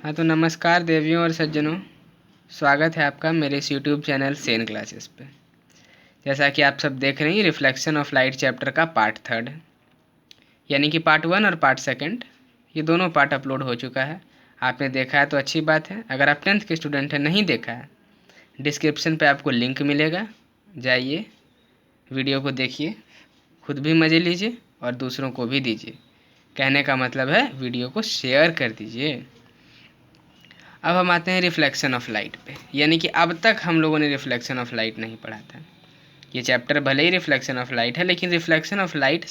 हाँ तो नमस्कार देवियों और सज्जनों, स्वागत है आपका मेरे इस यूट्यूब चैनल सेन क्लासेस पे। जैसा कि आप सब देख रहे हैं, रिफ्लेक्शन ऑफ लाइट चैप्टर का पार्ट 3 यानी कि पार्ट 1 और पार्ट 2 ये दोनों पार्ट अपलोड हो चुका है। आपने देखा है तो अच्छी बात है। अगर आप 10th के स्टूडेंट हैं, नहीं देखा है, डिस्क्रिप्शन पे आपको लिंक मिलेगा, जाइए वीडियो को देखिए, खुद भी मज़े लीजिए और दूसरों को भी दीजिए। कहने का मतलब है वीडियो को शेयर कर दीजिए। अब हम आते हैं रिफ्लेक्शन ऑफ लाइट पे, यानी कि अब तक हम लोगों ने रिफ्लेक्शन ऑफ लाइट नहीं पढ़ा था। ये चैप्टर भले ही रिफ्लेक्शन ऑफ लाइट है, लेकिन रिफ्लेक्शन ऑफ लाइट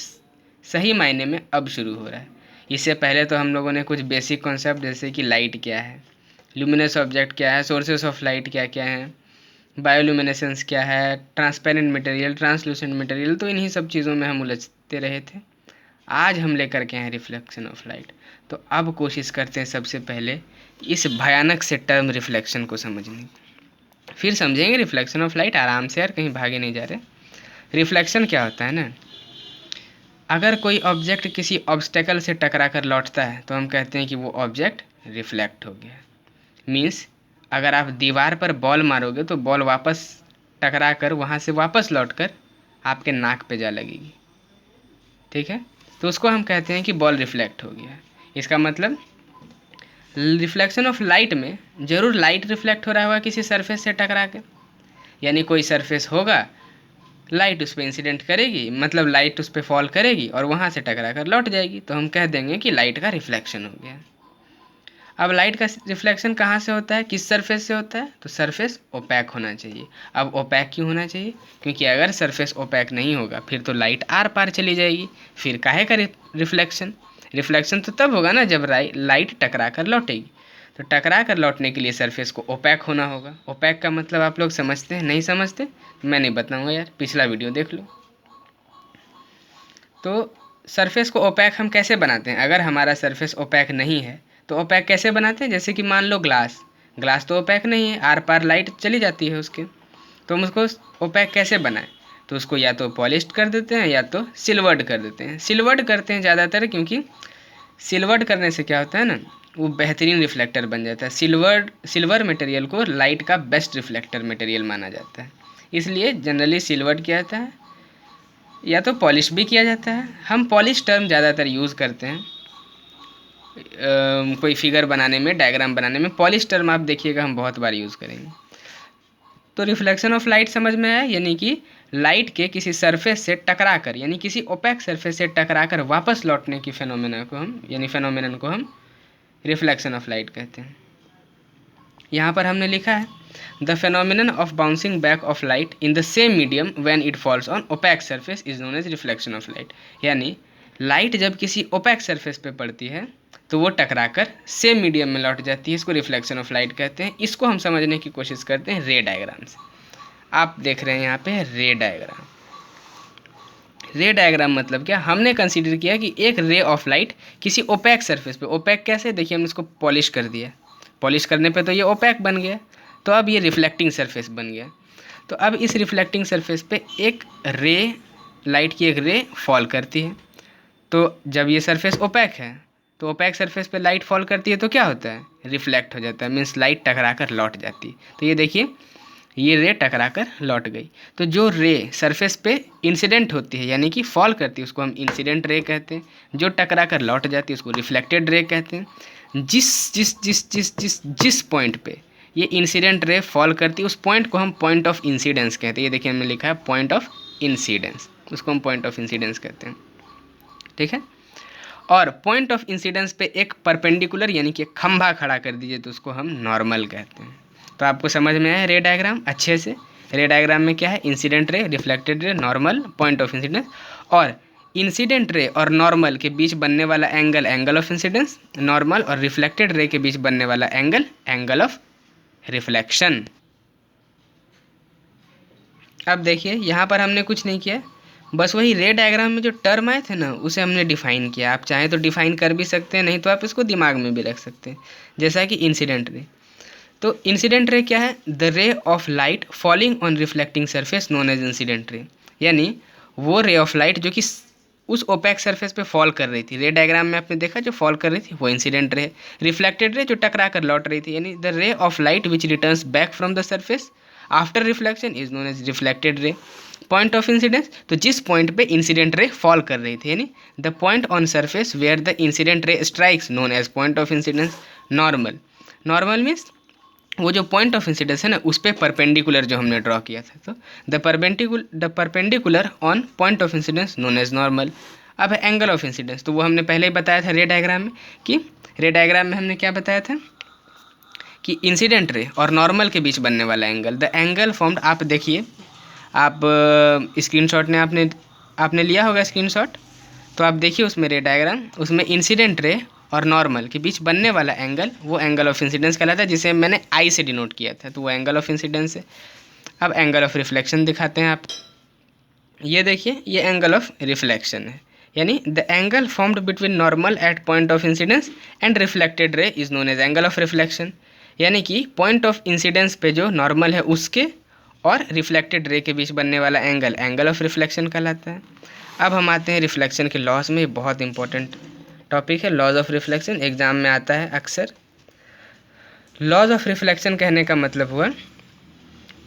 सही मायने में अब शुरू हो रहा है। इससे पहले तो हम लोगों ने कुछ बेसिक कॉन्सेप्ट जैसे कि लाइट क्या है, ल्यूमिनस ऑब्जेक्ट क्या है, सोर्सेस ऑफ लाइट क्या क्या हैं, बायोल्यूमिनेसेंस क्या है, ट्रांसपेरेंट मटेरियल, ट्रांसलूसेंट मटेरियल, तो इन्हीं सब चीज़ों में हम उलझते रहे थे। आज हम लेकर के हैं रिफ्लेक्शन ऑफ लाइट। तो अब कोशिश करते हैं सबसे पहले इस भयानक से टर्म रिफ्लेक्शन को समझने की। फिर समझेंगे रिफ्लेक्शन ऑफ लाइट आराम से, यार कहीं भागे नहीं जा रहे। रिफ्लेक्शन क्या होता है ना, अगर कोई ऑब्जेक्ट किसी ऑब्स्टेकल से टकरा कर लौटता है तो हम कहते हैं कि वो ऑब्जेक्ट रिफ्लेक्ट हो गया। मीन्स अगर आप दीवार पर बॉल मारोगे तो बॉल वापस टकरा कर वहाँ से वापस लौट कर आपके नाक पे जा लगेगी, ठीक है। तो उसको हम कहते हैं कि बॉल रिफ्लेक्ट हो गया। इसका मतलब रिफ्लेक्शन ऑफ लाइट में ज़रूर लाइट रिफ्लेक्ट हो रहा होगा किसी सरफेस से टकरा के, यानी कोई सरफेस होगा, लाइट उस पर इंसिडेंट करेगी, मतलब लाइट उस पर फॉल करेगी और वहाँ से टकरा कर लौट जाएगी, तो हम कह देंगे कि लाइट का रिफ्लेक्शन हो गया। अब लाइट का रिफ्लेक्शन कहाँ से होता है, किस सरफेस से होता है, तो सरफेस ओपैक होना चाहिए। अब ओपैक क्यों होना चाहिए, क्योंकि अगर सरफेस ओपैक नहीं होगा फिर तो लाइट आर पार चली जाएगी, फिर काहे का रिफ्लेक्शन। रिफ्लेक्शन तो तब होगा ना जब लाइट टकरा कर लौटेगी। तो टकरा कर लौटने के लिए सरफेस को ओपैक होना होगा। ओपैक का मतलब आप लोग समझते हैं, नहीं समझते मैं नहीं बताऊंगा यार, पिछला वीडियो देख लो। तो सरफेस को ओपैक हम कैसे बनाते हैं, अगर हमारा सरफेस ओपैक नहीं है तो ओपैक कैसे बनाते हैं, जैसे कि मान लो ग्लास, ग्लास तो ओपैक नहीं है, आर पार लाइट चली जाती है उसके, तो हम उसको ओपैक कैसे बनाएं, तो उसको या तो पॉलिश्ड कर देते हैं या तो सिल्वर्ड कर देते हैं। सिल्वर्ड करते हैं ज़्यादातर, क्योंकि सिल्वर्ड करने से क्या होता है ना, वो बेहतरीन रिफ्लेक्टर बन जाता है। सिल्वर मटेरियल को लाइट का बेस्ट रिफ्लेक्टर मटेरियल माना जाता है, इसलिए जनरली सिल्वर्ड किया जाता है या तो पॉलिश भी किया जाता है। हम पॉलिश टर्म ज़्यादातर यूज़ करते हैं कोई फिगर बनाने में, डायग्राम बनाने में। पॉलिश टर्म आप देखिएगा हम बहुत बार यूज़ करेंगे। तो रिफ्लेक्शन ऑफ लाइट समझ में आया, यानी कि लाइट के किसी सरफेस से टकरा कर, यानी किसी ओपैक सरफेस से टकरा कर वापस लौटने की फेनोमेना को हम, यानी फेनोमेनन को हम रिफ्लेक्शन ऑफ लाइट कहते हैं। यहाँ पर हमने लिखा है the phenomenon of bouncing back of light in the same medium when it falls on opaque surface is known as reflection of light. यानी लाइट जब किसी ओपैक सरफेस पे पड़ती है तो वो टकराकर सेम मीडियम में लौट जाती है, इसको रिफ्लेक्शन ऑफ लाइट कहते हैं। इसको हम समझने की कोशिश करते हैं रे डायग्राम से। आप देख रहे हैं यहाँ पे रे डायग्राम। रे डायग्राम मतलब क्या, हमने कंसीडर किया कि एक रे ऑफ लाइट किसी ओपैक सरफेस पे, ओपैक कैसे, देखिए हमने इसको पॉलिश कर दिया, पॉलिश करने पे तो ये ओपैक बन गया, तो अब ये रिफ्लेक्टिंग सरफेस बन गया। तो अब इस रिफ्लेक्टिंग सरफेस पे एक रे, लाइट की एक रे फॉल करती है। तो जब ये सरफेस ओपैक है तो ओपैक सरफेस पे लाइट फॉल करती है तो क्या होता है, रिफ्लेक्ट हो जाता है, मीन्स लाइट टकरा कर लौट जाती है। तो ये देखिए ये रे टकरा कर लौट गई। तो जो रे सरफेस पे इंसिडेंट होती है यानी कि फॉल करती है उसको हम इंसिडेंट रे कहते हैं, जो टकरा कर लौट जाती है उसको रिफ्लेक्टेड रे कहते हैं। जिस जिस जिस जिस जिस जिस पॉइंट पे ये इंसिडेंट रे फॉल करती है उस पॉइंट को हम पॉइंट ऑफ इंसिडेंस कहते हैं। ये देखिए हमने लिखा है पॉइंट ऑफ इंसिडेंस, उसको हम पॉइंट ऑफ इंसिडेंस कहते हैं, ठीक है। और पॉइंट ऑफ इंसिडेंस पे एक परपेंडिकुलर यानी कि खंभा खड़ा कर दीजिए तो उसको हम नॉर्मल कहते हैं। तो आपको समझ में आया रे डायग्राम अच्छे से। रे डायग्राम में क्या है, इंसिडेंट रे, रिफ्लेक्टेड रे, नॉर्मल, पॉइंट ऑफ इंसिडेंस। और इंसिडेंट रे और नॉर्मल के बीच बनने वाला angle, angle of incidence. Normal और रिफ्लेक्टेड रे के बीच बनने वाला एंगल, एंगल ऑफ रिफ्लेक्शन। अब देखिए यहाँ पर हमने कुछ नहीं किया, बस वही रे डायग्राम में जो टर्म आए थे ना उसे हमने डिफाइन किया। आप चाहें तो डिफाइन कर भी सकते हैं, नहीं तो आप इसको दिमाग में भी रख सकते हैं। जैसा कि इंसिडेंट रे, तो इंसिडेंट रे क्या है, the ray of light falling on reflecting surface known as incident ray. यानी वो रे ऑफ लाइट जो कि उस ओपेक सरफेस पे फॉल कर रही थी। रे डायग्राम में आपने देखा जो फॉल कर रही थी वो इंसिडेंट रे। रिफ्लेक्टेड रे जो टकरा कर लौट रही थी, यानी the ray of light which returns back from the surface after reflection is known as reflected ray. Point of incidence, तो जिस पॉइंट पे इंसिडेंट रे फॉल कर रही थी, यानी the point on surface where the incident ray strikes known as point of incidence. Normal, normal means वो जो point of incidence है ना उस पर परपेंडिकुलर जो हमने ड्रॉ किया था, तो the perpendicular on point of incidence known as normal. अब है एंगल ऑफ इंसिडेंस, तो वो हमने पहले ही बताया था रे डायग्राम में, कि रे डायग्राम में हमने क्या बताया था कि इंसिडेंट रे और नॉर्मल के बीच बनने वाला एंगल, द एंगल फॉर्म्ड, आप देखिए, आप स्क्रीनशॉट ने आपने लिया होगा स्क्रीनशॉट, तो आप देखिए उसमें रे डायग्राम, उसमें इंसिडेंट रे और नॉर्मल के बीच बनने वाला एंगल वो एंगल ऑफ इंसिडेंस कहलाता है, जिसे मैंने आई से डिनोट किया था, तो वो एंगल ऑफ इंसिडेंस है। अब एंगल ऑफ रिफ्लेक्शन दिखाते हैं आप, ये देखिए ये एंगल ऑफ रिफ्लेक्शन है, यानी the angle formed between normal at point of incidence and reflected ray is known as angle of reflection. यानी कि पॉइंट ऑफ इंसिडेंस पे जो नॉर्मल है उसके और रिफ्लेक्टेड रे के बीच बनने वाला एंगल एंगल ऑफ रिफ्लेक्शन कहलाता है। अब हम आते हैं रिफ्लेक्शन के लॉज में, ये बहुत इंपॉर्टेंट टॉपिक है, लॉज ऑफ रिफ्लेक्शन एग्जाम में आता है अक्सर। लॉज ऑफ रिफ्लेक्शन कहने का मतलब हुआ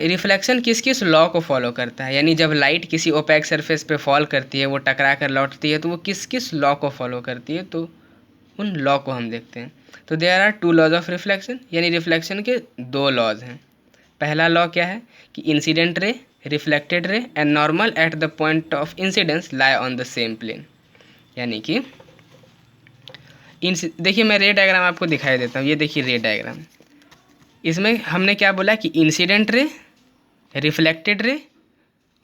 रिफ्लेक्शन किस किस लॉ को फॉलो करता है, यानी जब लाइट किसी ओपेक सरफेस पे फॉल करती है, वो टकरा कर लौटती है, तो वो किस किस लॉ को फॉलो करती है, तो उन लॉ को हम देखते हैं। तो there are two laws of reflection, यानी रिफ्लेक्शन के दो लॉज हैं। पहला लॉ क्या है कि incident ray, reflected ray and normal at the point of incidence lie on the same plane. यानी कि देखिए मैं रे डायग्राम आपको दिखाई देता हूँ, ये देखिए रे डायग्राम, इसमें हमने क्या बोला कि इंसिडेंट रे, रिफ्लेक्टेड रे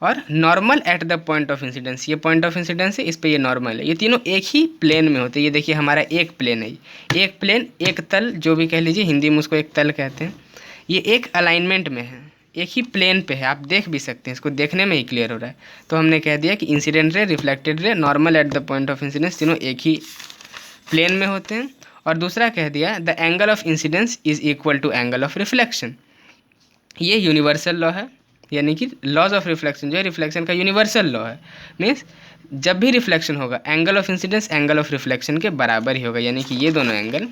और normal at the point of incidence, ये पॉइंट ऑफ इंसिडेंस है, इस पे ये नॉर्मल है, ये तीनों एक ही प्लेन में होते हैं। ये देखिए हमारा एक प्लेन है, एक प्लेन, एक तल, जो भी कह लीजिए, हिंदी में उसको एक तल कहते हैं, ये एक अलाइनमेंट में है, एक ही प्लेन पे है, आप देख भी सकते हैं, इसको देखने में ही क्लियर हो रहा है। तो हमने कह दिया कि इंसिडेंट रे, रिफ्लेक्टेड रे, normal at the point of incidence तीनों एक ही प्लेन में होते हैं। और दूसरा कह दिया the angle of incidence is equal to angle of reflection, ये यूनिवर्सल लॉ है, यानी कि लॉज ऑफ रिफ्लेक्शन जो है रिफ्लेक्शन का यूनिवर्सल लॉ है। मीन्स जब भी रिफ्लेक्शन होगा angle of incidence angle of reflection के बराबर ही होगा, यानी कि ये दोनों एंगल,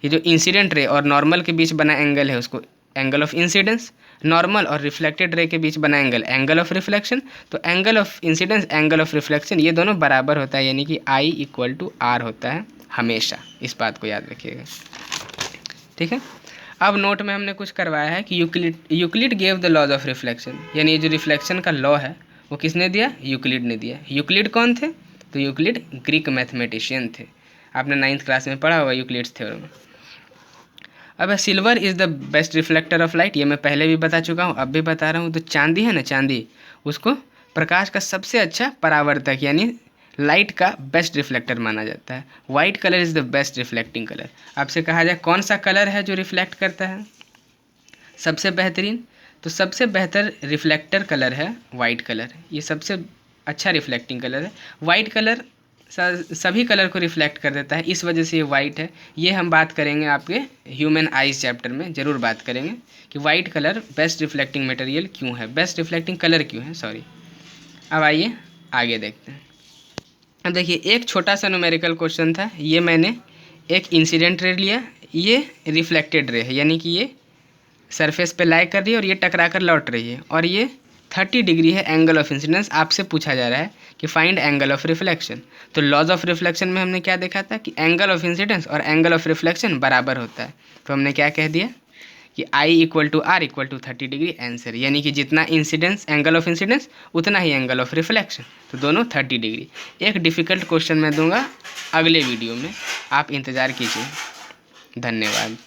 ये जो इंसिडेंट रे और नॉर्मल के बीच बना एंगल है उसको एंगल ऑफ इंसिडेंस, नॉर्मल और रिफ्लेक्टेड रे के बीच बना एंगल एंगल ऑफ रिफ्लेक्शन, तो angle of incidence angle of reflection ये दोनों बराबर होता है, यानी कि I इक्वल टू R होता है हमेशा, इस बात को याद रखिएगा, ठीक है। अब नोट में हमने कुछ करवाया है कि Euclid gave the laws of reflection, यानी ये जो रिफ्लेक्शन का लॉ है वो किसने दिया, यूक्लिड ने दिया। यूक्लिड कौन थे, तो यूक्लिड ग्रीक मैथमेटिशियन थे, आपने 9th क्लास में पढ़ा होगा यूक्लिड्स थ्योरम। अब silver is the best reflector of light, ये मैं पहले भी बता चुका हूँ, अब भी बता रहा हूँ। तो चांदी है ना, चांदी उसको प्रकाश का सबसे अच्छा परावर्तक यानी लाइट का बेस्ट रिफ्लेक्टर माना जाता है। White colour is the best reflecting colour, आपसे कहा जाए कौन सा कलर है जो रिफ्लेक्ट करता है सबसे बेहतरीन, तो सबसे बेहतर रिफ्लेक्टर कलर है वाइट कलर, ये सबसे अच्छा रिफ्लेक्टिंग कलर है। वाइट कलर सभी कलर को रिफ्लेक्ट कर देता है, इस वजह से ये वाइट है। ये हम बात करेंगे आपके ह्यूमन आइज चैप्टर में, ज़रूर बात करेंगे कि white colour best reflecting material क्यों है, बेस्ट रिफ्लेक्टिंग कलर क्यों है, सॉरी। अब आइए आगे देखते हैं। अब देखिए एक छोटा सा न्यूमेरिकल क्वेश्चन था, ये मैंने एक इंसिडेंट रे लिया, ये रिफ्लेक्टेड रे है, यानी कि ये सरफेस पे लाई कर रही है और ये टकरा कर लौट रही है, और ये 30 डिग्री है एंगल ऑफ इंसिडेंस। आपसे पूछा जा रहा है कि फाइंड एंगल ऑफ रिफ्लेक्शन, तो लॉज ऑफ रिफ्लेक्शन में हमने क्या देखा था कि एंगल ऑफ इंसिडेंस और एंगल ऑफ रिफ्लेक्शन बराबर होता है, तो हमने क्या कह दिया कि I equal to R equal to 30 degree answer, यानी कि जितना इंसिडेंस एंगल ऑफ इंसिडेंस उतना ही एंगल ऑफ रिफ्लेक्शन, तो दोनों 30 डिग्री। एक डिफ़िकल्ट क्वेश्चन मैं दूंगा अगले वीडियो में, आप इंतज़ार कीजिए। धन्यवाद।